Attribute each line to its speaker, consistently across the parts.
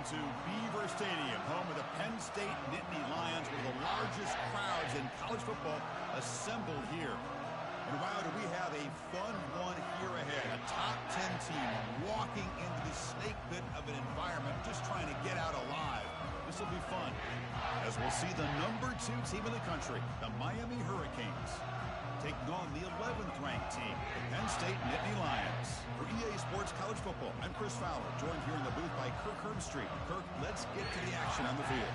Speaker 1: to Beaver Stadium, home of the Penn State Nittany Lions, one of the largest crowds in college football assembled here. And wow, do we have a fun one here ahead. A top 10 team walking into the snake pit of an environment, just trying to get out alive. This will be fun, as we'll see the #2 team in the country, the Miami Hurricanes, taking on the 11th ranked team, the Penn State Nittany Lions. For EA Sports College Football, I'm Chris Fowler, joined here in the booth by Kirk Herbstreit. Kirk, let's get to the action on the field.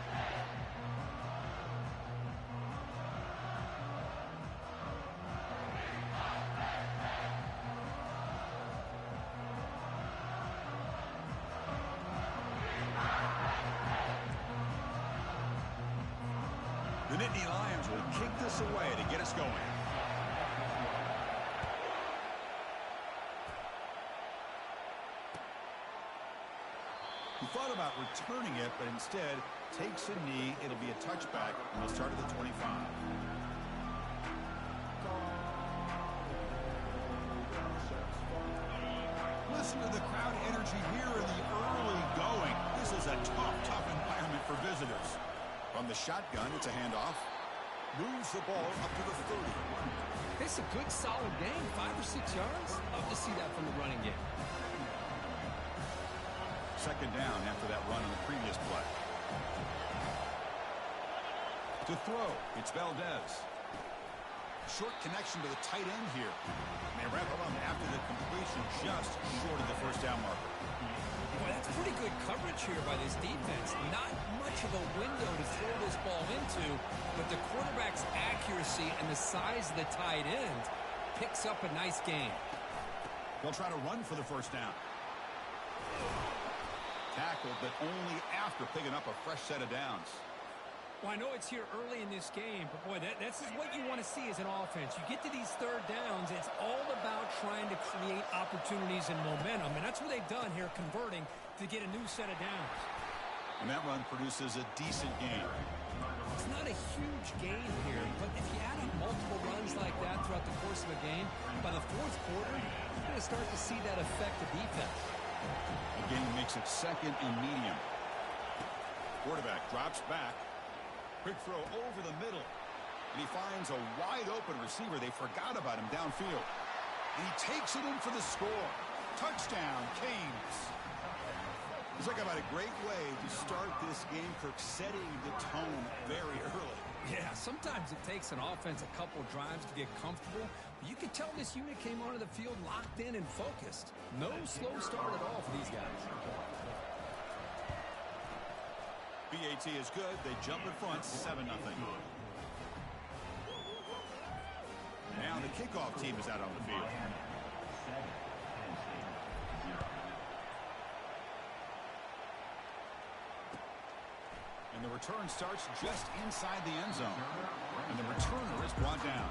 Speaker 1: The Nittany Lions will kick this away to get us going. He thought about returning it, but instead takes a knee. It'll be a touchback, and we'll start at the 25. Listen to the crowd energy here in the early going. This is a tough environment for visitors. From the shotgun, it's a handoff. Moves the ball up to the 30.
Speaker 2: It's a good, solid game, 5 or 6 yards. Love to see that from the running game.
Speaker 1: Second down after that run in the previous play. To throw, it's Valdez. Short connection to the tight end here. And they wrap up after the completion, just short of the first down marker.
Speaker 2: Boy, that's pretty good coverage here by this defense. Not much of a window to throw this ball into, but the quarterback's accuracy and the size of the tight end picks up a nice gain.
Speaker 1: They'll try to run for the first down. Tackled, but only after picking up a fresh set of downs.
Speaker 2: Well, I know it's here early in this game, but boy, that's what you want to see as an offense. You get to these third downs, it's all about trying to create opportunities and momentum, and that's what they've done here, converting to get a new set of downs.
Speaker 1: And that run produces a decent gain.
Speaker 2: It's not a huge gain here, but if you add up multiple runs like that throughout the course of a game, by the fourth quarter, you're going to start to see that affect the defense.
Speaker 1: The game makes it second and medium. Quarterback drops back. Quick throw over the middle. And he finds a wide-open receiver. They forgot about him downfield. And he takes it in for the score. Touchdown, Canes. Let's talk about a great way to start this game, Kirk, setting the tone very early.
Speaker 2: Yeah, sometimes it takes an offense a couple drives to get comfortable. But you can tell this unit came onto the field locked in and focused. No slow start at all for these guys.
Speaker 1: BAT is good. They jump in front, 7-0. Now the kickoff team is out on the field. And the return starts just inside the end zone. And the returner is brought down.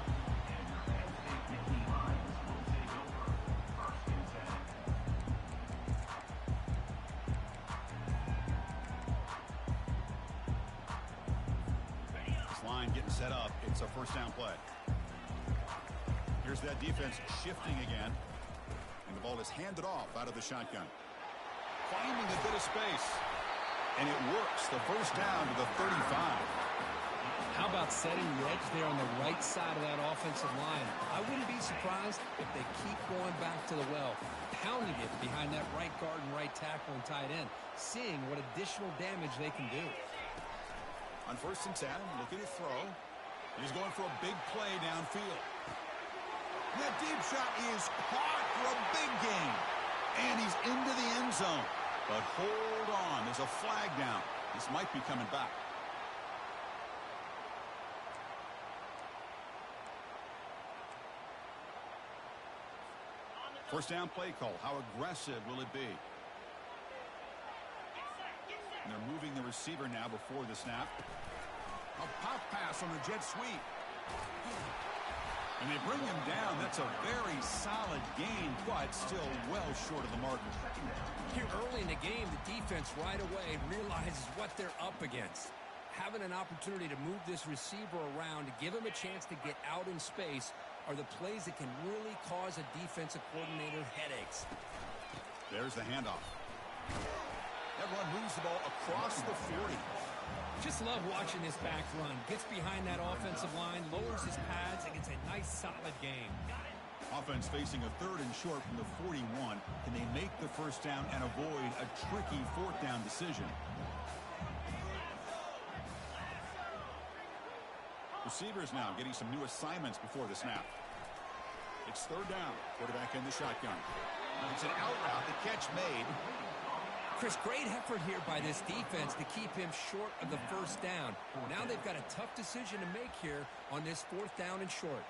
Speaker 1: This line getting set up. It's a first down play. Here's that defense shifting again. And the ball is handed off out of the shotgun. Finding a bit of space. And it works. The first down to the 35.
Speaker 2: How about setting the edge there on the right side of that offensive line? I wouldn't be surprised if they keep going back to the well, pounding it behind that right guard and right tackle and tight end, seeing what additional damage they can do.
Speaker 1: On 1st and 10, looking to throw. He's going for a big play downfield. That deep shot is caught for a big gain. And he's into the end zone. But hold on, there's a flag down. This might be coming back. First down play call. How aggressive will it be? And they're moving the receiver now before the snap. A pop pass on the jet sweep. And they bring him down. That's a very solid gain, but still well short of the marker.
Speaker 2: Here early in the game, the defense right away realizes what they're up against. Having an opportunity to move this receiver around, to give him a chance to get out in space, are the plays that can really cause a defensive coordinator headaches.
Speaker 1: There's the handoff. That run moves the ball across the 40.
Speaker 2: Just love watching this back run. Gets behind that offensive line, lowers his pads, and gets a nice solid game.
Speaker 1: Offense facing a 3rd and short from the 41. Can they make the first down and avoid a tricky 4th down decision? Receivers now getting some new assignments before the snap. It's 3rd down. Quarterback in the shotgun. It's an out route. The catch made.
Speaker 2: Chris, great effort here by this defense to keep him short of the first down. Now they've got a tough decision to make here on this 4th down and short.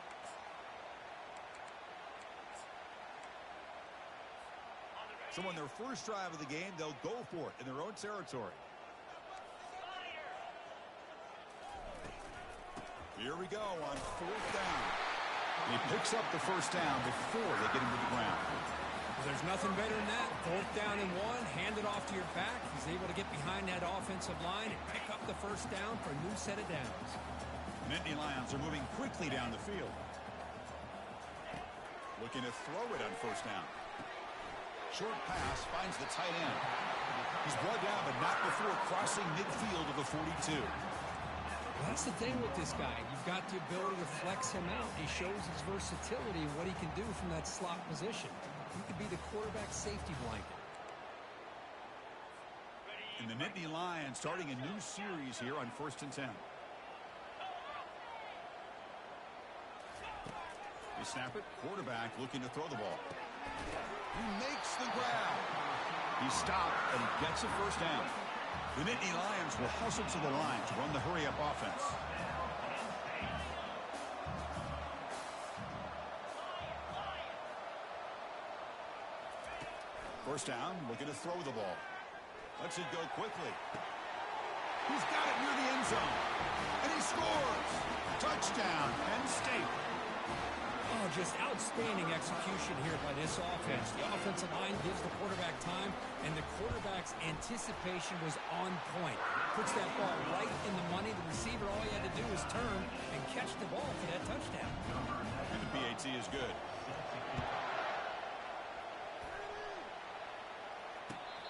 Speaker 1: So on their first drive of the game, they'll go for it in their own territory. Here we go on 4th down. He picks up the first down before they get him to the ground.
Speaker 2: There's nothing better than that. 4th down and 1, hand it off to your back. He's able to get behind that offensive line and pick up the first down for a new set of downs.
Speaker 1: Nittany Lions are moving quickly down the field. Looking to throw it on first down. Short pass finds the tight end. He's brought down, but not before crossing midfield of the 42.
Speaker 2: Well, that's the thing with this guy. You've got the ability to flex him out. He shows his versatility and what he can do from that slot position. He could be the quarterback safety blanket.
Speaker 1: And the Nittany Lions starting a new series here on 1st and 10. They snap it. Quarterback looking to throw the ball. He makes the grab. He stopped and he gets a first down. The Nittany Lions will hustle to the line to run the hurry-up offense. First down, looking to throw the ball. Lets it go quickly. He's got it near the end zone. And he scores. Touchdown, Penn State.
Speaker 2: Oh, just outstanding execution here by this offense. The offensive line gives the quarterback time, and the quarterback's anticipation was on point. Puts that ball right in the money. The receiver, all he had to do was turn and catch the ball for that touchdown.
Speaker 1: And the PAT is good.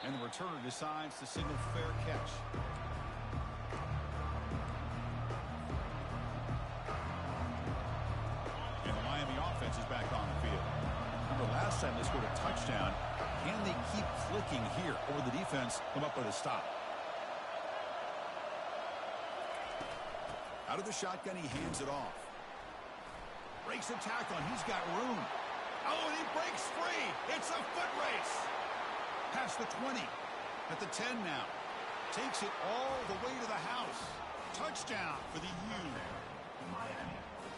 Speaker 1: And the returner decides to signal fair catch. And the Miami offense is back on the field. Remember last time they scored a touchdown. Can they keep clicking here, or will the defense come up with a stop? Out of the shotgun, he hands it off. Breaks a tackle, and he's got room. Oh, and he breaks free. It's a foot race. Past the 20, at the 10 now. Takes it all the way to the house. Touchdown for the U.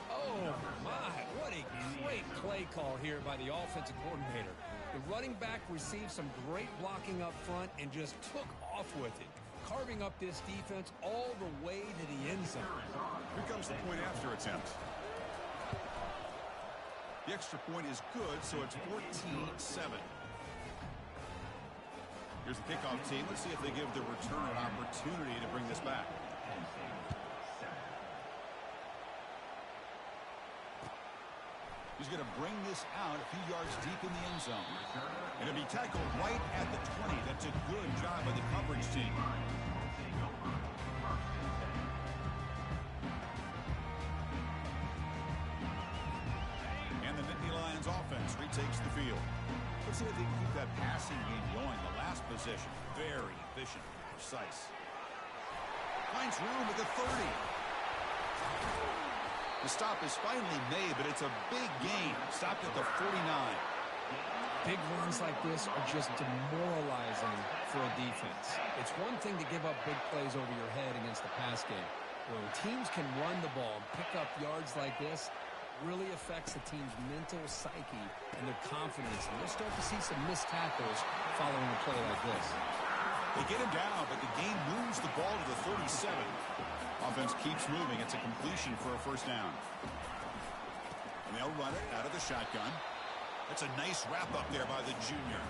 Speaker 2: Oh, my. What a great play call here by the offensive coordinator. The running back received some great blocking up front and just took off with it, carving up this defense all the way to the end zone.
Speaker 1: Here comes the point after attempt. The extra point is good, so it's 14-7. Here's the kickoff team. Let's see if they give the returner an opportunity to bring this back. He's going to bring this out a few yards deep in the end zone. And it'll be tackled right at the 20. That's a good job by the coverage team. And the Nittany Lions offense retakes the field. Let's see if they can keep that passing game going. The last possession, very efficient, precise. Finds room at the 30. The stop is finally made, but it's a big gain. Stopped at the 49.
Speaker 2: Big runs like this are just demoralizing for a defense. It's one thing to give up big plays over your head against the pass game. When teams can run the ball and pick up yards like this, really affects the team's mental psyche and their confidence. And you'll start to see some missed tackles following a play like this.
Speaker 1: They get him down, but the game moves the ball to the 37. Offense keeps moving. It's a completion for a first down. And they'll run it out of the shotgun. That's a nice wrap up there by the junior.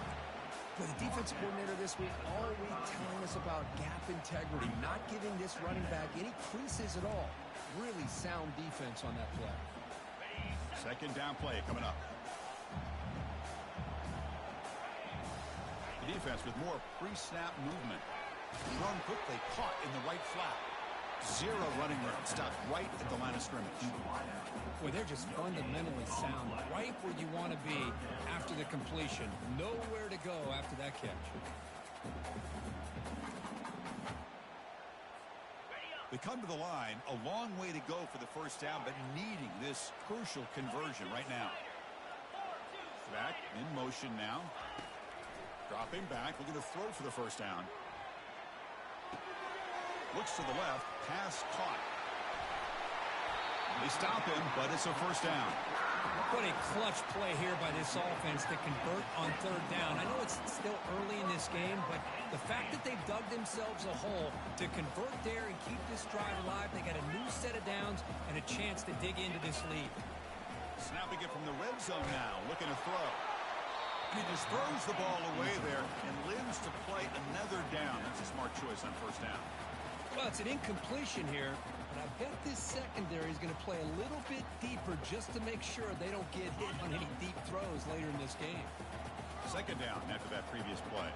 Speaker 2: But the defensive coordinator this week all week telling us about gap integrity, not giving this running back any creases at all. Really sound defense on that play. Second down play coming up.
Speaker 1: The defense with more pre-snap movement. Thrown quickly, caught in the right flat. Zero running room, stopped right at the line of scrimmage.
Speaker 2: Boy, they're just fundamentally sound, right where you want to be after the completion. Nowhere to go after that catch.
Speaker 1: They come to the line, a long way to go for the first down, but needing this crucial conversion right now. Back in motion now. Dropping back, looking to throw for the first down. Looks to the left, pass caught. They stop him, but it's a first down.
Speaker 2: What a clutch play here by this offense to convert on third down. I know it's still early in this game, but the fact that they've dug themselves a hole to convert there and keep this drive alive, they got a new set of downs and a chance to dig into this lead.
Speaker 1: Snapping it from the red zone now, looking to throw. And he just throws the ball away there and lives to play another down. That's a smart choice on first down.
Speaker 2: Well, it's an incompletion here, but I bet this secondary is going to play a little bit deeper just to make sure they don't get hit on any deep throws later in this game.
Speaker 1: Second down after that previous play.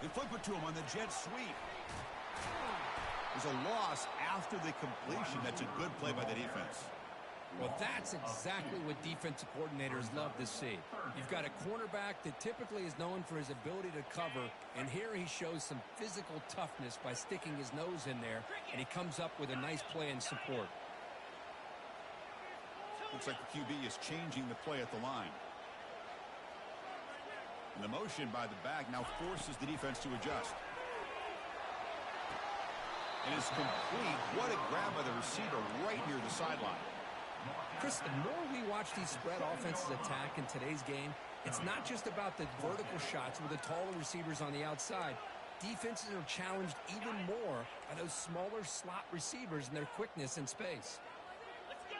Speaker 1: They flip it to him on the jet sweep. There's a loss after the completion. That's a good play by the defense.
Speaker 2: Well, that's exactly what defensive coordinators love to see. You've got a cornerback that typically is known for his ability to cover, and here he shows some physical toughness by sticking his nose in there, and he comes up with a nice play in support.
Speaker 1: Looks like the QB is changing the play at the line. And the motion by the back now forces the defense to adjust. And it's complete. What a grab by the receiver right near the sideline.
Speaker 2: Chris, the more we watch these spread offenses attack in today's game, it's not just about the vertical shots with the taller receivers on the outside. Defenses are challenged even more by those smaller slot receivers and their quickness in space.
Speaker 3: Let's go.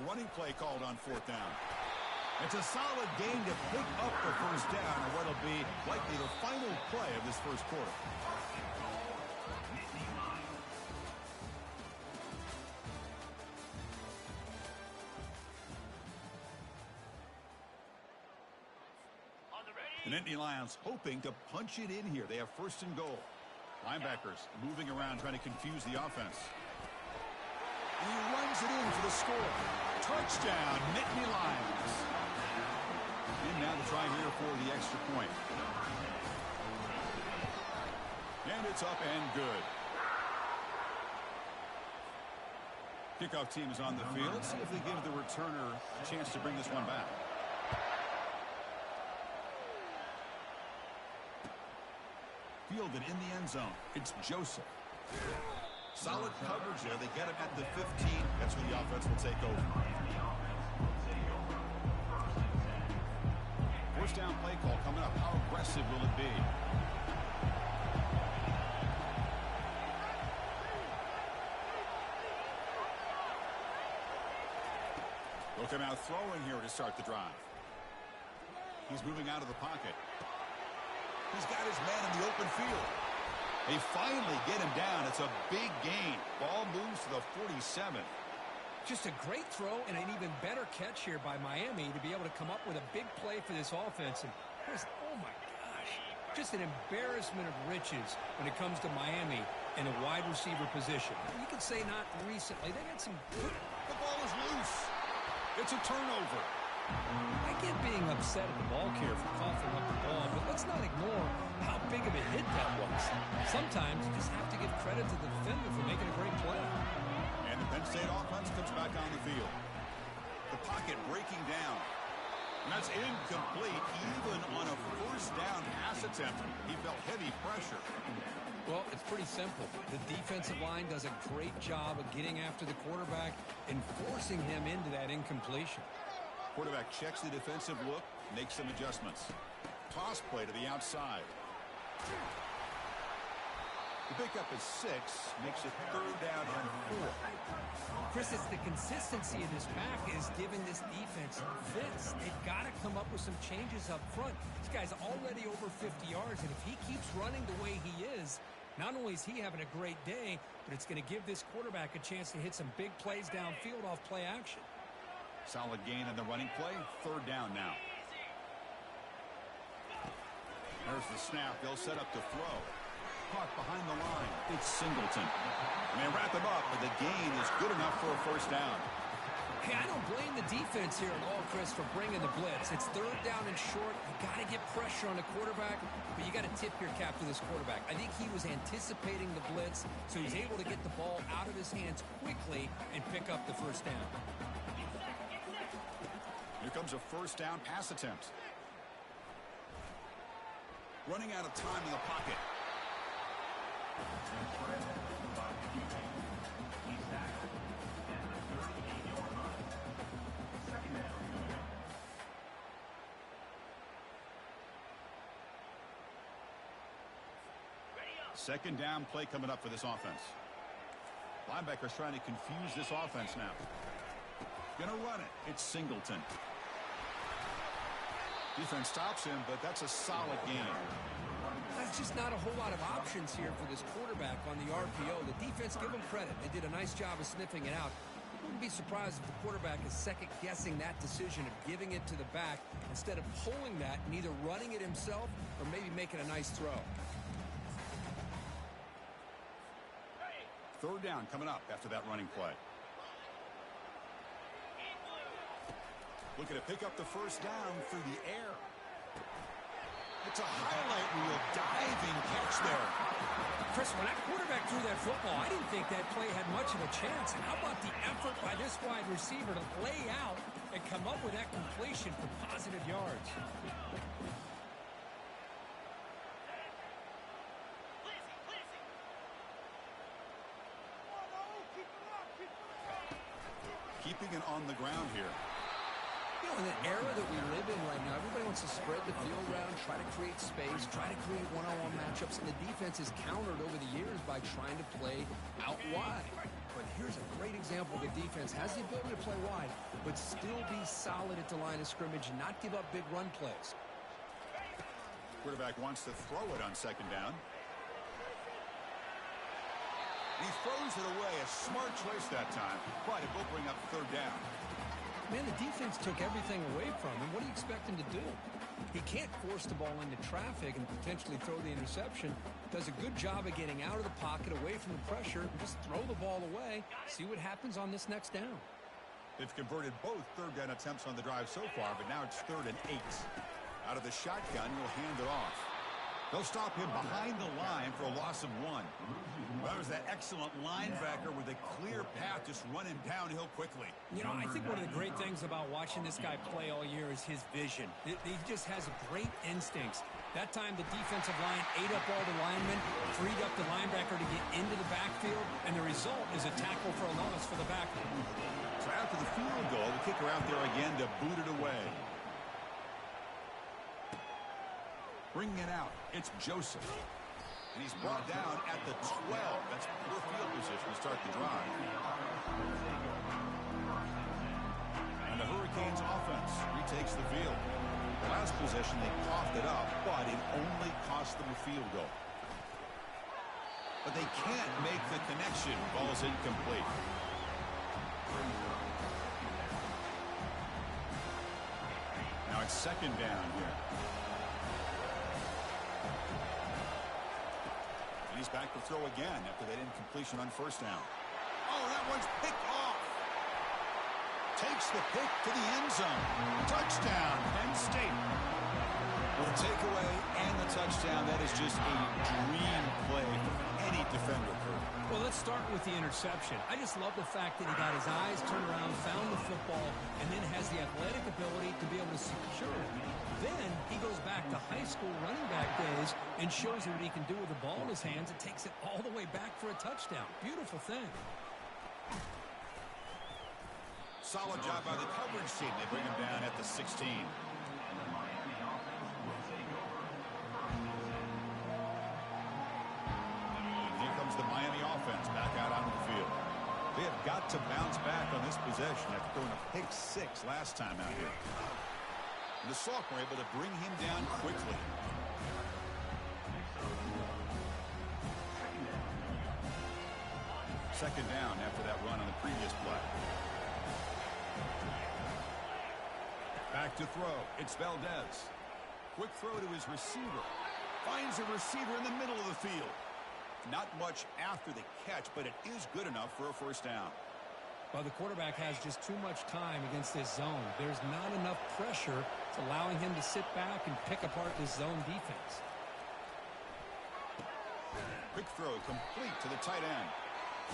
Speaker 1: A running play called on fourth down. It's a solid gain to pick up the first down on what will be likely the final play of this first quarter. The Nittany Lions hoping to punch it in here. They have first and goal. Linebackers moving around trying to confuse the offense. And he runs it in for the score. Touchdown, Nittany Lions. And now to try here for the extra point. And it's up and good. Kickoff team is on the field. Let's see if they give the returner a chance to bring this one back. Fielded in the end zone. It's Joseph. Solid coverage there. They get him at the 15. That's where the offense will take over. First down play call coming up. How aggressive will it be? They'll come out throwing here to start the drive. He's moving out of the pocket. He's got his man in the open field. They finally get him down. It's a big gain. Ball moves to the 47.
Speaker 2: Just a great throw and an even better catch here by Miami to be able to come up with a big play for this offense. And oh my gosh, just an embarrassment of riches when it comes to Miami in a wide receiver position. You could say not recently. They got some good.
Speaker 1: The ball is loose. It's a turnover.
Speaker 2: I get being upset at the ball carrier for coughing up the ball, but let's not ignore how big of a hit that was. Sometimes you just have to give credit to the defender for making a great play.
Speaker 1: And the Penn State offense comes back on the field. The pocket breaking down. And that's incomplete even on a first down pass attempt. He felt heavy pressure.
Speaker 2: Well, it's pretty simple. The defensive line does a great job of getting after the quarterback and forcing him into that incompletion.
Speaker 1: Quarterback checks the defensive look, makes some adjustments. Toss play to the outside. The pickup is 6, makes it third down and 4.
Speaker 2: Chris, it's the consistency in this back is giving this defense fits. They've got to come up with some changes up front. This guy's already over 50 yards, and if he keeps running the way he is, Not only is he having a great day, but it's going to give this quarterback a chance to hit some big plays downfield off play action.
Speaker 1: Solid gain in the running play. Third down now. There's the snap. They'll set up to throw. Caught behind the line. It's Singleton. And they wrap him up, but the gain is good enough for a first down.
Speaker 2: Hey, I don't blame the defense here at all, Chris, for bringing the blitz. It's third down and short. You got to get pressure on the quarterback, but you got to tip your cap to this quarterback. I think he was anticipating the blitz, so he's able to get the ball out of his hands quickly and pick up the first down.
Speaker 1: Here comes a first down pass attempt. Running out of time in the pocket. Second down play coming up for this offense. Linebackers trying to confuse this offense now. Gonna run it. It's Singleton. Defense stops him, but that's a solid game.
Speaker 2: There's just not a whole lot of options here for this quarterback on the RPO. The defense, give them credit. They did a nice job of sniffing it out. I wouldn't be surprised if the quarterback is second-guessing that decision of giving it to the back instead of pulling that and either running it himself or maybe making a nice throw.
Speaker 1: Third down coming up after that running play. Looking to pick up the first down through the air. It's a highlight reel diving catch there.
Speaker 2: Chris, when that quarterback threw that football, I didn't think that play had much of a chance. And how about the effort by this wide receiver to lay out and come up with that completion for positive yards?
Speaker 1: Keeping it on the ground here.
Speaker 2: You know, in the era that we live in right now, everybody wants to spread the field around, try to create space, try to create one-on-one matchups, and the defense is countered over the years by trying to play out wide. But here's a great example. The defense has the ability to play wide, but still be solid at the line of scrimmage and not give up big run plays.
Speaker 1: Quarterback wants to throw it on second down. He throws it away. A smart choice that time, but it will bring up third down.
Speaker 2: Man, the defense took everything away from him. What do you expect him to do? He can't force the ball into traffic and potentially throw the interception. Does a good job of getting out of the pocket, away from the pressure, and just throw the ball away. See what happens on this next down.
Speaker 1: They've converted both third down attempts on the drive so far, but now it's 3rd and 8. Out of the shotgun, he'll hand it off. They'll stop him behind the line for a loss of 1. That was that excellent linebacker with a clear path just running downhill quickly.
Speaker 2: You know, I think one of the great things about watching this guy play all year is his vision. He just has great instincts. That time the defensive line ate up all the linemen, freed up the linebacker to get into the backfield, and the result is a tackle for a loss for the backer.
Speaker 1: So after the field goal, the kicker out there again to boot it away. Bringing it out, it's Joseph. And he's brought down at the 12. That's poor field position to start the drive. And the Hurricanes offense retakes the field. The last possession, they coughed it up, but it only cost them a field goal. But they can't make the connection. Ball's incomplete. Now it's second down here. He's back to throw again after that incompletion on first down. Oh, that one's picked off. Takes the pick to the end zone. Touchdown, Penn State. With a takeaway and the touchdown, that is just a dream play for any defender.
Speaker 2: Well, let's start with the interception. I just love the fact that he got his eyes turned around, found the football, and then has the athletic ability to be able to secure it. Then he goes back to high school running back days and shows you what he can do with the ball in his hands. It takes it all the way back for a touchdown. Beautiful thing.
Speaker 1: Solid job by the coverage team. They bring him down at the 16. The Miami offense back out onto the field. They have got to bounce back on this possession after throwing a pick 6 last time out here. And the sophomore able to bring him down quickly. second down after that run on the previous play. Back to throw. It's Valdez. Quick throw to his receiver. Finds a receiver in the middle of the field. Not much after the catch, but it is good enough for a first down.
Speaker 2: Well, the quarterback has just too much time against this zone. There's not enough pressure to allowing him to sit back and pick apart this zone defense.
Speaker 1: Quick throw complete to the tight end.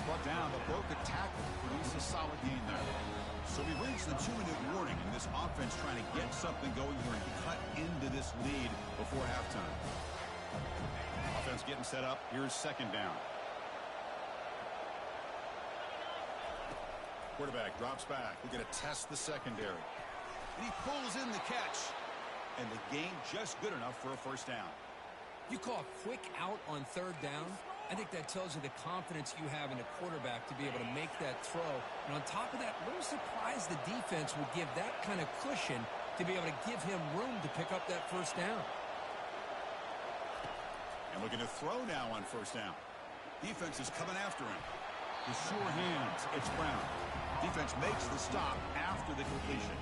Speaker 1: Brought down, but broke a tackle. Produced a solid gain there. So we reached the 2-minute warning, and this offense trying to get something going here and cut into this lead before halftime. Offense getting set up. Here's second down. Quarterback drops back. We're going to test the secondary. And he pulls in the catch. And the gain just good enough for a first down.
Speaker 2: You call a quick out on third down. I think that tells you the confidence you have in a quarterback to be able to make that throw. And on top of that, a little surprised the defense would give that kind of cushion to be able to give him room to pick up that first down.
Speaker 1: And looking to throw now on first down. Defense is coming after him. With sure hands, it's Brown. Defense makes the stop after the completion.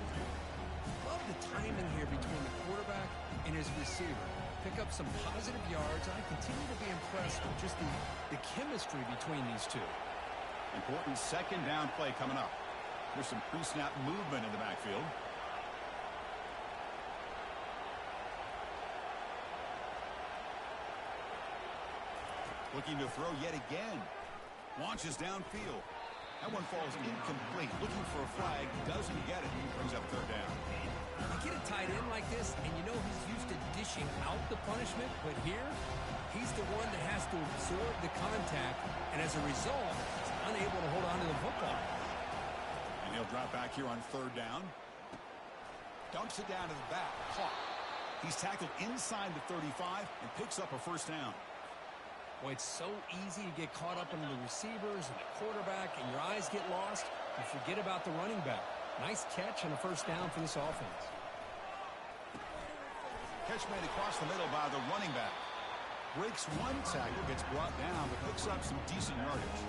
Speaker 2: Love the timing here between the quarterback and his receiver. Pick up some positive yards. I continue to be impressed with just the chemistry between these two.
Speaker 1: Important second down play coming up. There's some pre-snap movement in the backfield. Looking to throw yet again. Launches downfield. That one falls incomplete. Looking for a flag. Doesn't get it. Brings up third down.
Speaker 2: You get a tight end like this, and you know he's used to dishing out the punishment, but here, he's the one that has to absorb the contact, and as a result, he's unable to hold on to the football.
Speaker 1: And he'll drop back here on third down. Dumps it down to the back. Caught. He's tackled inside the 35 and picks up a first down.
Speaker 2: Boy, it's so easy to get caught up in the receivers and the quarterback, and your eyes get lost. You forget about the running back. Nice catch and a first down for this offense.
Speaker 1: Catch made across the middle by the running back. Breaks one tackle, gets brought down, but picks up some decent yardage.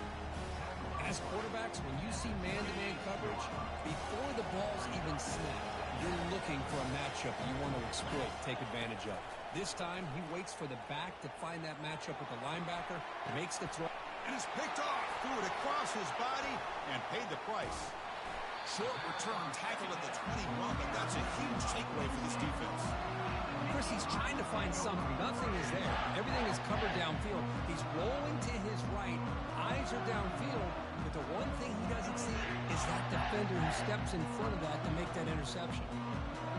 Speaker 2: As quarterbacks, when you see man-to-man coverage, before the ball's even snapped, you're looking for a matchup you want to exploit, take advantage of. This time, he waits for the back to find that matchup with the linebacker, makes the throw.
Speaker 1: And it's picked off, threw it across his body, and paid the price. Short return, tackled at the 21, but that's a huge takeaway for this defense.
Speaker 2: Chris, he's trying to find something. Nothing is there. Everything is covered downfield. He's rolling to his right. Eyes are downfield. But the one thing he doesn't see is that defender who steps in front of that to make that interception.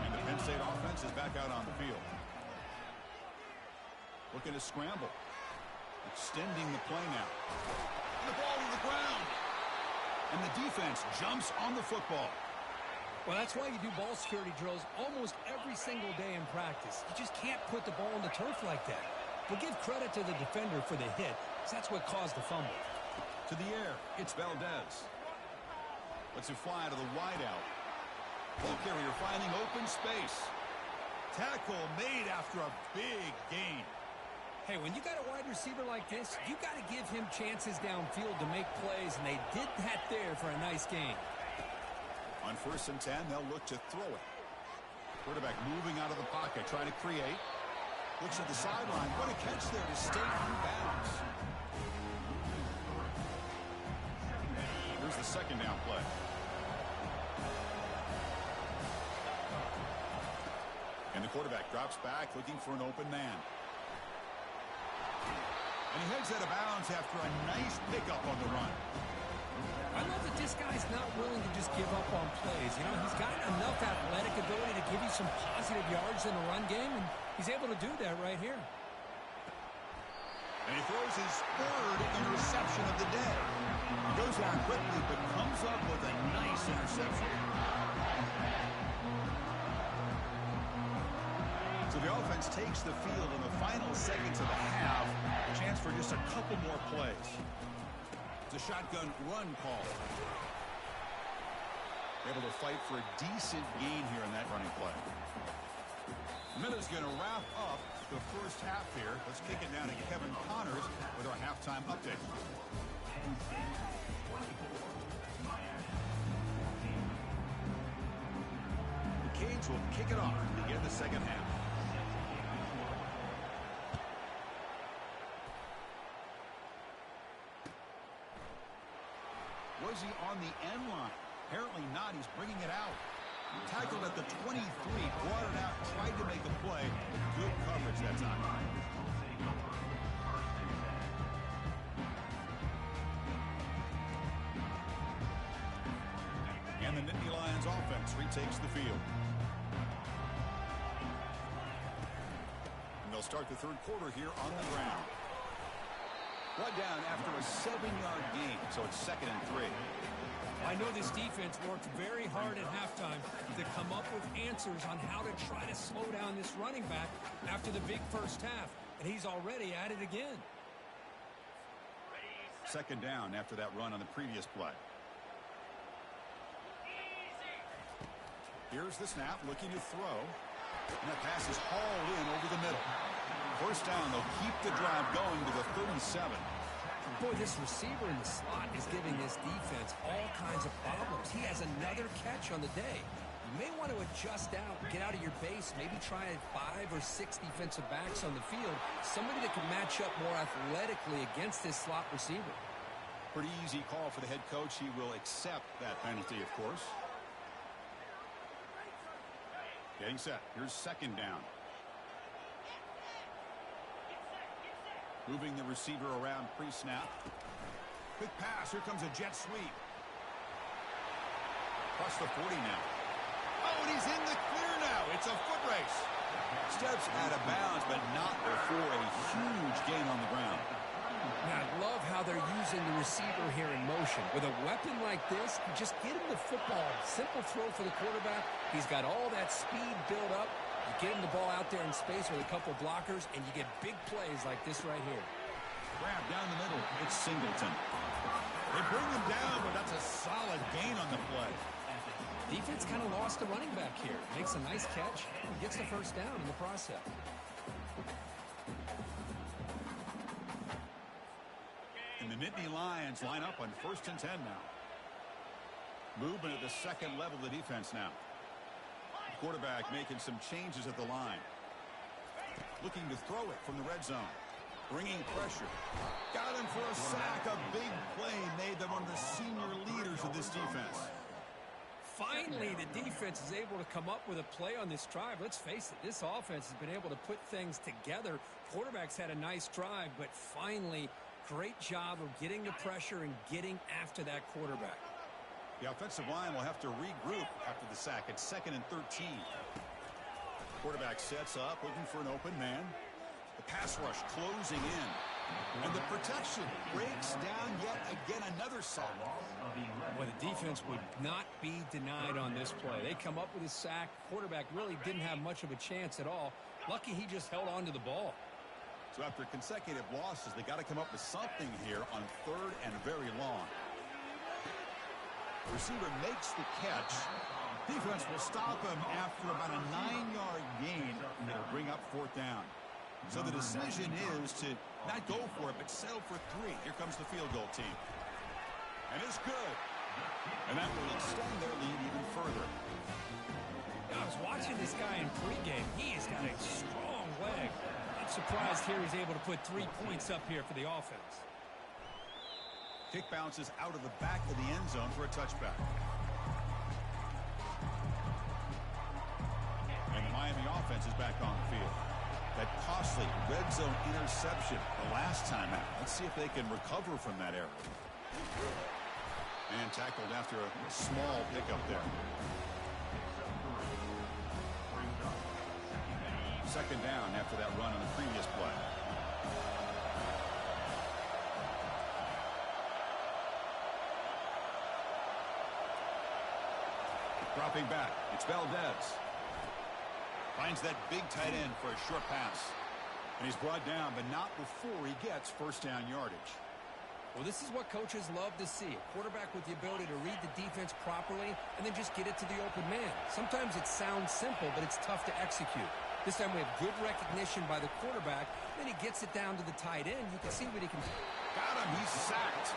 Speaker 1: And the Penn State offense is back out on the field. Looking to scramble. Extending the play now. And the ball to the ground. And the defense jumps on the football.
Speaker 2: Well, that's why you do ball security drills almost every single day in practice. You just can't put the ball on the turf like that. But give credit to the defender for the hit, because that's what caused the fumble.
Speaker 1: To the air, it's Valdez. Lets it fly to the wideout. Ball carrier finding open space. Tackle made after a big gain.
Speaker 2: Hey, when you got a wide receiver like this, you got to give him chances downfield to make plays, and they did that there for a nice gain.
Speaker 1: On 1st and 10, they'll look to throw it. Quarterback moving out of the pocket, trying to create. Looks at the sideline. What a catch there to stay in bounds. Here's the second down play. And the quarterback drops back, looking for an open man. And he heads out of bounds after a nice pickup on the run.
Speaker 2: I love that this guy's not willing to just give up on plays. You know, he's got enough athletic ability to give you some positive yards in the run game, and he's able to do that right here.
Speaker 1: And he throws his third interception of the day. He goes down quickly, but comes up with a nice interception. So the offense takes the field in the final seconds of the half. A chance for just a couple more plays. It's a shotgun run call. Able to fight for a decent gain here in that running play. Miller's going to wrap up the first half here. Let's kick it down to Kevin Connors with our halftime update. The Canes will kick it off to begin the second half. Was he on the end line? Apparently not. He's bringing it out. Tackled at the 23, brought it out, tried to make a play. Good coverage that time. And the Nittany Lions offense retakes the field. And they'll start the third quarter here on the ground. Brought down after a 7-yard gain, so it's 2nd and 3.
Speaker 2: I know this defense worked very hard at halftime to come up with answers on how to try to slow down this running back after the big first half, and he's already at it again.
Speaker 1: 2nd down after that run on the previous play. Here's the snap, looking to throw. And that pass is hauled in over the middle. 1st down, they'll keep the drive going to the 37.
Speaker 2: Boy, this receiver in the slot is giving this defense all kinds of problems. He has another catch on the day. You may want to adjust out, get out of your base, maybe try 5 or 6 defensive backs on the field, somebody that can match up more athletically against this slot receiver.
Speaker 1: Pretty easy call for the head coach. He will accept that penalty, of course. Getting set. Here's 2nd down. Moving the receiver around pre-snap. Quick pass. Here comes a jet sweep. Across the 40 now. Oh, and he's in the clear now. It's a foot race. Steps out of bounds, but not before a huge gain on the ground.
Speaker 2: Now, I love how they're using the receiver here in motion. With a weapon like this, just get him the football. Simple throw for the quarterback. He's got all that speed built up. You get him the ball out there in space with a couple blockers, and you get big plays like this right here.
Speaker 1: Grab down the middle. It's Singleton. They bring him down, but that's a solid gain on the play.
Speaker 2: Defense kind of lost the running back here. Makes a nice catch and gets the 1st down in the process.
Speaker 1: And the Nittany Lions line up on 1st and 10 now. Movement at the 2nd level of the defense now. Quarterback making some changes at the line. Looking to throw it from the red zone. Bringing pressure. Got him for a sack. A big play made them one of the senior leaders of this defense.
Speaker 2: Finally, the defense is able to come up with a play on this drive. Let's face it, this offense has been able to put things together. Quarterback's had a nice drive, but finally, great job of getting the pressure and getting after that quarterback.
Speaker 1: The offensive line will have to regroup after the sack. It's 2nd and 13. Quarterback sets up, looking for an open man. The pass rush closing in. And the protection breaks down yet again, another sack.
Speaker 2: Well, the defense would not be denied on this play. They come up with a sack. Quarterback really didn't have much of a chance at all. Lucky he just held on to the ball.
Speaker 1: So after consecutive losses, they got to come up with something here on 3rd and very long. Receiver makes the catch. Defense will stop him after about a 9-yard gain. It'll bring up 4th down. So the decision is to not go for it, but settle for 3. Here comes the field goal team. And it's good. And that will extend their lead even further.
Speaker 2: I was watching this guy in pregame. He has got a strong leg. I'm surprised here he's able to put 3 points up here for the offense.
Speaker 1: Kick bounces out of the back of the end zone for a touchback. And the Miami offense is back on the field. That costly red zone interception the last time out. Let's see if they can recover from that error. And tackled after a small pickup there. 2nd down after that run on the previous play. Dropping back, it's Valdez. Finds that big tight end for a short pass. And he's brought down, but not before he gets 1st down yardage.
Speaker 2: Well, this is what coaches love to see. A quarterback with the ability to read the defense properly and then just get it to the open man. Sometimes it sounds simple, but it's tough to execute. This time we have good recognition by the quarterback. Then he gets it down to the tight end. You can see what he can do.
Speaker 1: Got him. He's sacked.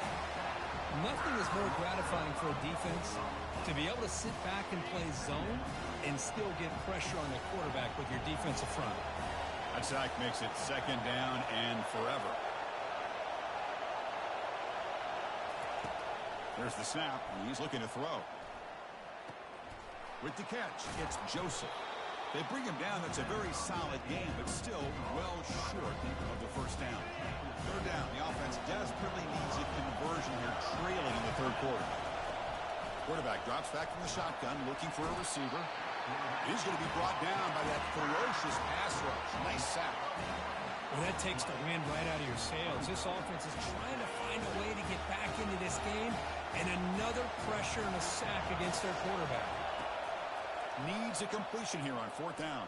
Speaker 2: Nothing is more gratifying for a defense to be able to sit back and play zone and still get pressure on the quarterback with your defensive front.
Speaker 1: That sack makes it second down and forever. There's the snap. He's looking to throw. With the catch, it's Joseph. They bring him down. That's a very solid game, but still well short of the first down. Third down. The offense desperately needs a conversion here, trailing in the third quarter. Quarterback drops back from the shotgun, looking for a receiver. He's going to be brought down by that ferocious pass rush. Nice sack.
Speaker 2: Well, that takes the wind right out of your sails. This offense is trying to find a way to get back into this game, and another pressure and a sack against their quarterback.
Speaker 1: Needs a completion here on fourth down.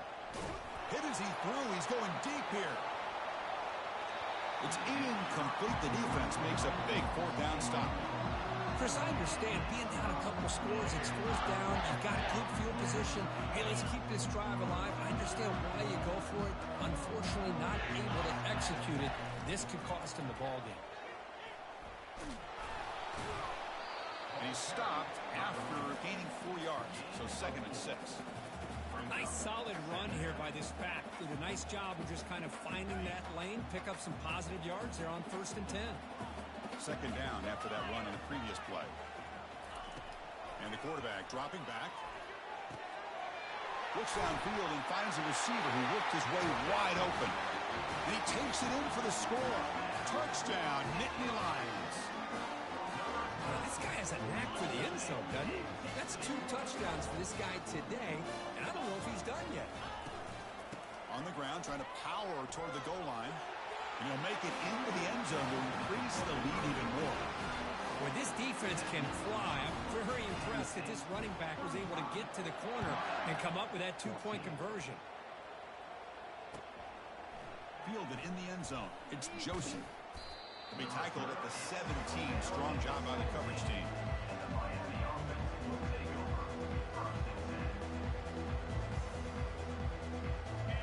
Speaker 1: Hit as he threw. He's going deep here. It's incomplete. The defense makes a big fourth down stop.
Speaker 2: Chris, I understand being down a couple scores, it's fourth down, you've got good field position. Hey, let's keep this drive alive. I understand why you go for it. Unfortunately, not able to execute it. This could cost him the ball game.
Speaker 1: And he stopped after gaining 4 yards, so 2nd and 6.
Speaker 2: Nice solid run here by this back. Did a nice job of just kind of finding that lane, pick up some positive yards there on 1st and 10.
Speaker 1: Second down after that run in the previous play. And the quarterback dropping back. Looks downfield and finds a receiver who worked his way wide open. And he takes it in for the score. Touchdown, Nittany Lions.
Speaker 2: This guy has a knack for the end zone, doesn't he? That's 2 touchdowns for this guy today, and I don't know if he's done yet.
Speaker 1: On the ground, trying to power toward the goal line. And he'll make it into the end zone to increase the lead even more.
Speaker 2: Well, this defense can fly. I'm very impressed that this running back was able to get to the corner and come up with that 2-point conversion.
Speaker 1: Fielded in the end zone. It's Joseph. To be tackled at the 17. Strong job by the coverage team.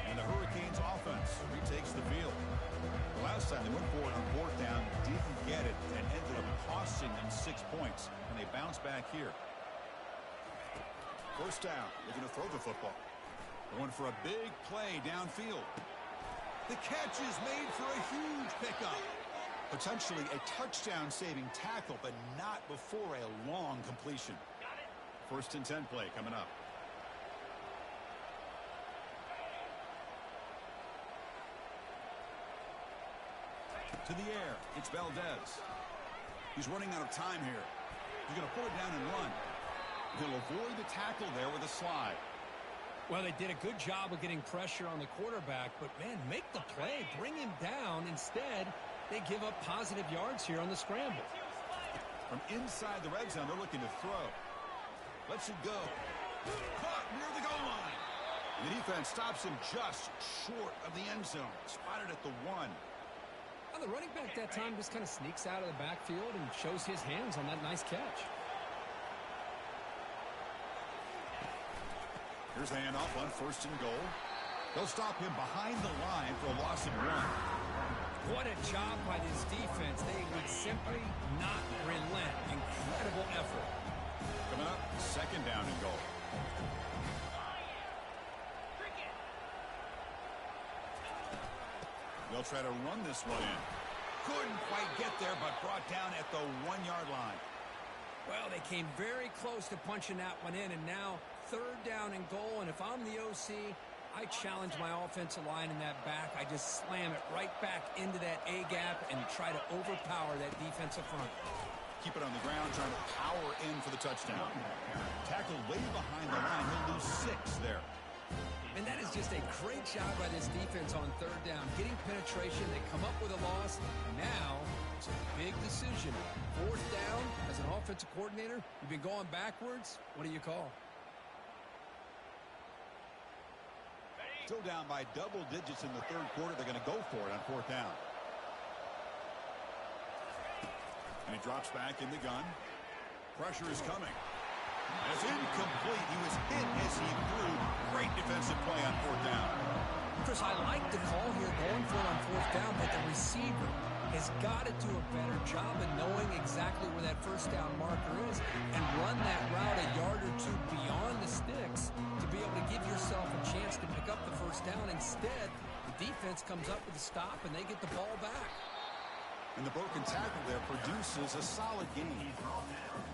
Speaker 1: And the Hurricanes offense retakes the field. The last time they went for it on fourth down, didn't get it, and ended up costing them 6 points. And they bounce back here. First down. Looking to throw the football. Going for a big play downfield. The catch is made for a huge pickup. Potentially a touchdown-saving tackle, but not before a long completion. 1st and 10 play coming up. To the air, it's Valdez. He's running out of time here. He's going to pull it down and run. He'll avoid the tackle there with a slide.
Speaker 2: Well, they did a good job of getting pressure on the quarterback, but, man, make the play. Bring him down. Instead, they give up positive yards here on the scramble.
Speaker 1: From inside the red zone, they're looking to throw. Lets it go. Caught near the goal line. The defense stops him just short of the end zone. Spotted at the 1.
Speaker 2: Well, the running back that time just kind of sneaks out of the backfield and shows his hands on that nice catch.
Speaker 1: Here's the handoff on 1st and goal. They'll stop him behind the line for a loss of 1.
Speaker 2: What a job by this defense. They would simply not relent. Incredible effort.
Speaker 1: Coming up, 2nd down and goal. They'll try to run this one in. Couldn't quite get there, but brought down at the 1-yard line.
Speaker 2: Well, they came very close to punching that one in, and now 3rd down and goal. And if I'm the OC, I challenge my offensive line in that back. I just slam it right back into that A-gap and try to overpower that defensive front.
Speaker 1: Keep it on the ground, trying to power in for the touchdown. Tackled way behind the line. He'll lose 6 there.
Speaker 2: And that is just a great job by this defense on 3rd down. Getting penetration, they come up with a loss. Now, it's a big decision. 4th down, as an offensive coordinator, you've been going backwards. What do you call?
Speaker 1: Still down by double digits in the 3rd quarter. They're going to go for it on 4th down. And he drops back in the gun. Pressure is coming. It's incomplete. He was hit as he threw. Great defensive play on 4th down.
Speaker 2: Chris, I like the call here going for it on fourth down, but the receiver has got to do a better job of knowing exactly where that first down marker is and run that route a yard or two beyond the sticks to be able to give yourself a chance to pick up the first down. Instead, the defense comes up with a stop and they get the ball back.
Speaker 1: And the broken tackle there produces a solid gain.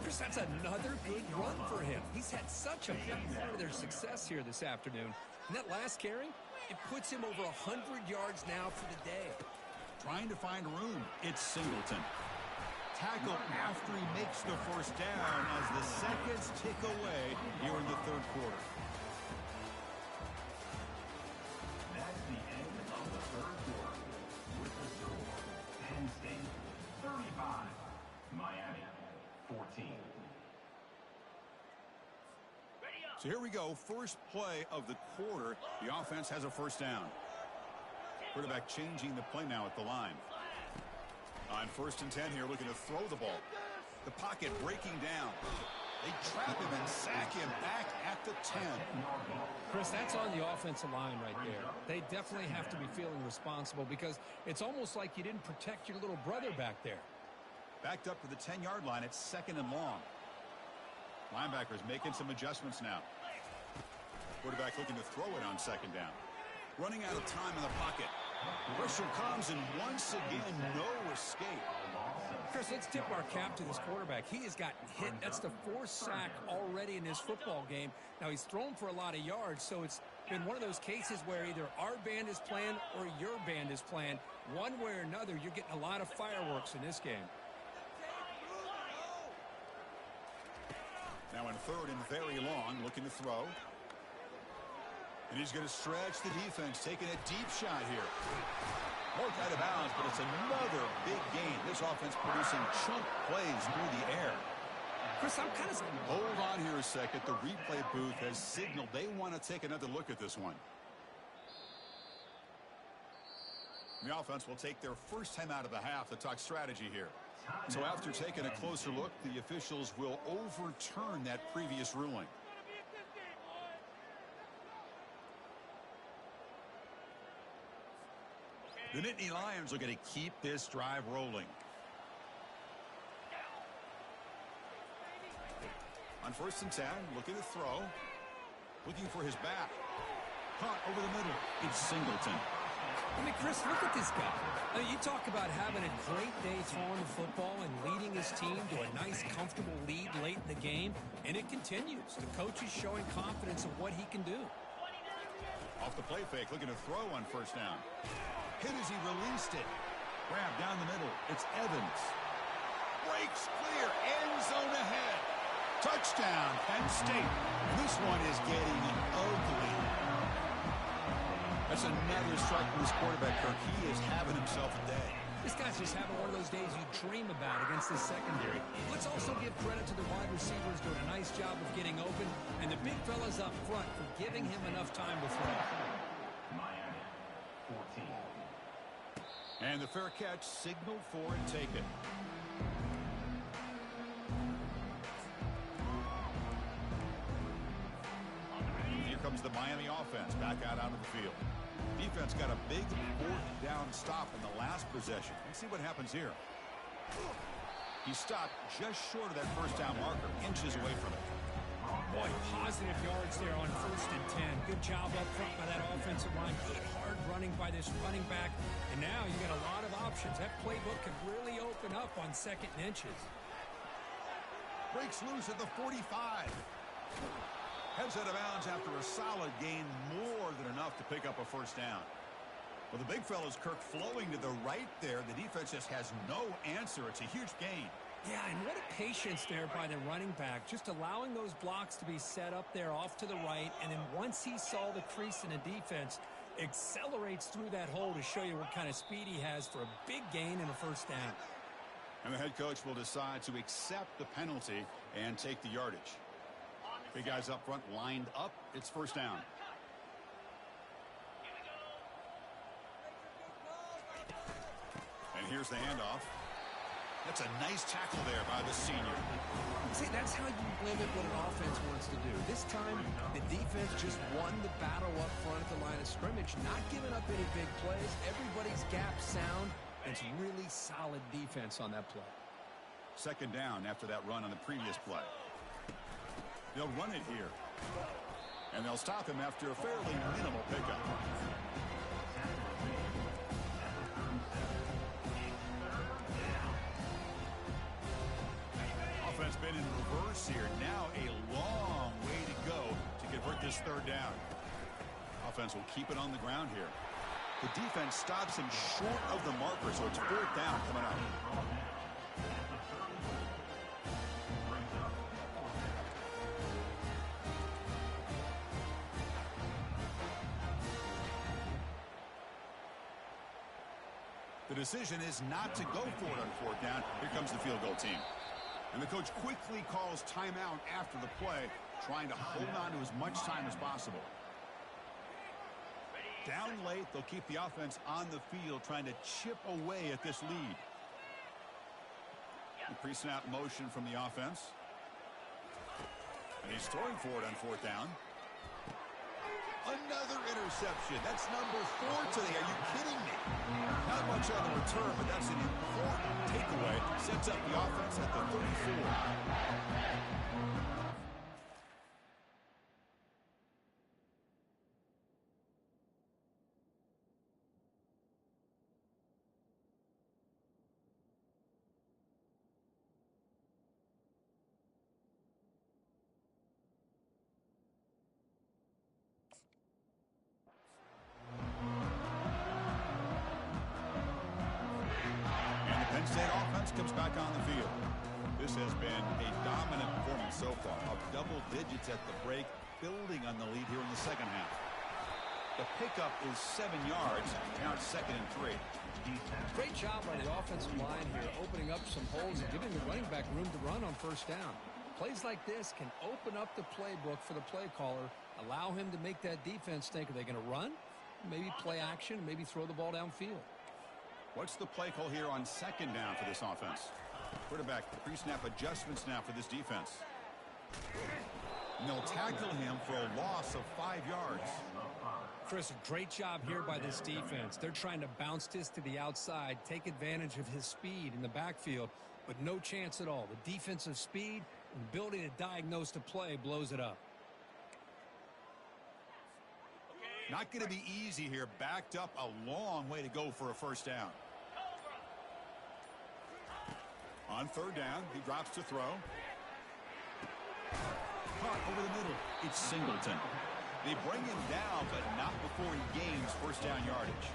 Speaker 2: Chris, that's another good run for him. He's had such a big part of their success here this afternoon. And that last carry, it puts him over 100 yards now for the day.
Speaker 1: Trying to find room. It's Singleton. Tackle after he makes the first down as the seconds tick away here in the third quarter.
Speaker 3: That's the end of the third quarter. With the score, Penn State 35, Miami 14.
Speaker 1: So here we go. First play of the quarter. The offense has a first down. Quarterback changing the play now at the line. On 1st and 10 here, looking to throw the ball. The pocket breaking down. They trap him and sack him back at the 10.
Speaker 2: Chris, that's on the offensive line right there. They definitely have to be feeling responsible because it's almost like you didn't protect your little brother back there.
Speaker 1: Backed up to the 10-yard line. It's 2nd and long. Linebackers making some adjustments now. Quarterback looking to throw it on 2nd down. Running out of time in the pocket. Pressure comes, and once again, no escape.
Speaker 2: Chris, let's tip our cap to this quarterback. He has gotten hit. That's the 4th sack already in this football game. Now, he's thrown for a lot of yards, so it's been one of those cases where either our band is playing or your band is playing. One way or another, you're getting a lot of fireworks in this game.
Speaker 1: Now in 3rd and very long, looking to throw. And he's going to stretch the defense, taking a deep shot here. Marked out of bounds, but it's another big gain. This offense producing chunk plays through the air.
Speaker 2: Chris, I'm kind of...
Speaker 1: Hold on here a second. The replay booth has signaled they want to take another look at this one. The offense will take their first time out of the half to talk strategy here. So after taking a closer look, the officials will overturn that previous ruling. The Nittany Lions are going to keep this drive rolling. On 1st and 10, looking to throw. Looking for his back. Caught over the middle. It's Singleton.
Speaker 2: I mean, Chris, look at this guy. I mean, you talk about having a great day throwing the football and leading his team to a nice, comfortable lead late in the game, and it continues. The coach is showing confidence of what he can do.
Speaker 1: Off the play fake, looking to throw on 1st down. Hit as he released it. Grab down the middle. It's Evans. Breaks clear. End zone ahead. Touchdown, Penn State. And this one is getting ugly. That's another strike from this quarterback, Kirk. He is having himself a day.
Speaker 2: This guy's just having one of those days you dream about against this secondary. Let's also give credit to the wide receivers doing a nice job of getting open, and the big fellas up front for giving him enough time to throw.
Speaker 3: Miami 14.
Speaker 1: And the fair catch signaled for and taken. Here comes the Miami offense back out onto the field. Defense got a big 4th down stop in the last possession. Let's see what happens here. He stopped just short of that 1st down marker, inches away from it.
Speaker 2: Boy, positive yards there on 1st and 10. Good job up front by that offensive line. Good hard running by this running back. And now you got a lot of options. That playbook could really open up on 2nd and inches.
Speaker 1: Breaks loose at the 45. Heads out of bounds after a solid gain, more than enough to pick up a 1st down. Well, the big fella's Kirk flowing to the right there. The defense just has no answer. It's a huge gain.
Speaker 2: Yeah, and what a patience there by the running back, just allowing those blocks to be set up there off to the right, and then once he saw the crease in the defense, accelerates through that hole to show you what kind of speed he has for a big gain and a 1st down.
Speaker 1: And the head coach will decide to accept the penalty and take the yardage. Big guys up front lined up. It's 1st down. And here's the handoff. That's a nice tackle there by the senior.
Speaker 2: See, that's how you limit what an offense wants to do. This time, the defense just won the battle up front at the line of scrimmage, not giving up any big plays. Everybody's gap sound. It's really solid defense on that play.
Speaker 1: Second down after that run on the previous play. They'll run it here. And they'll stop him after a fairly minimal pickup. Offense been in reverse here. Now a long way to go to convert this third down. Offense will keep it on the ground here. The defense stops him short of the marker, so it's fourth down coming up. The decision is not to go for it on fourth down. Here comes the field goal team. And the coach quickly calls timeout after the play, trying to hold on to as much time as possible. Down late, they'll keep the offense on the field, trying to chip away at this lead. The pre-snap motion from the offense. And he's throwing for it on fourth down. Another interception. That's number 4 today. Are you kidding me? Not much on the return, but that's an important takeaway. Sets up the offense at the 34. State offense comes back on the field. This has been a dominant performance so far, up double digits at the break, building on the lead here in the second half. The pickup is 7 yards. Now it's 2nd and 3.
Speaker 2: Great job by the offensive line here, opening up some holes and giving the running back room to run on first down. Plays like this can open up the playbook for the play caller, allow him to make that defense think, are they going to run? Maybe play action, maybe throw the ball downfield.
Speaker 1: What's the play call here on second down for this offense? Quarterback, pre-snap adjustments now for this defense. And they'll tackle him for a loss of 5 yards.
Speaker 2: Chris, a great job here by this defense. They're trying to bounce this to the outside, take advantage of his speed in the backfield, but no chance at all. The defensive speed and ability to diagnose the play blows it up.
Speaker 1: Not going to be easy here. Backed up a long way to go for a first down. On third down, he drops to throw. Caught over the middle. It's Singleton. They bring him down, but not before he gains first down yardage.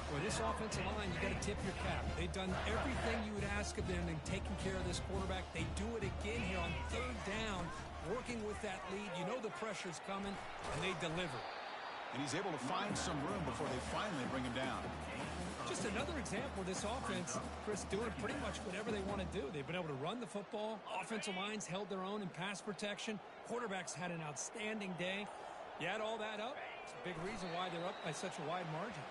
Speaker 2: Well, this offensive line, you got to tip your cap. They've done everything you would ask of them in taking care of this quarterback. They do it again here on third down, working with that lead. You know the pressure's coming, and they deliver.
Speaker 1: And he's able to find some room before they finally bring him down.
Speaker 2: Just another example of this offense, Chris, doing pretty much whatever they want to do. They've been able to run the football. Offensive lines held their own in pass protection. Quarterbacks had an outstanding day. You add all that up, it's a big reason why they're up by such a wide margin.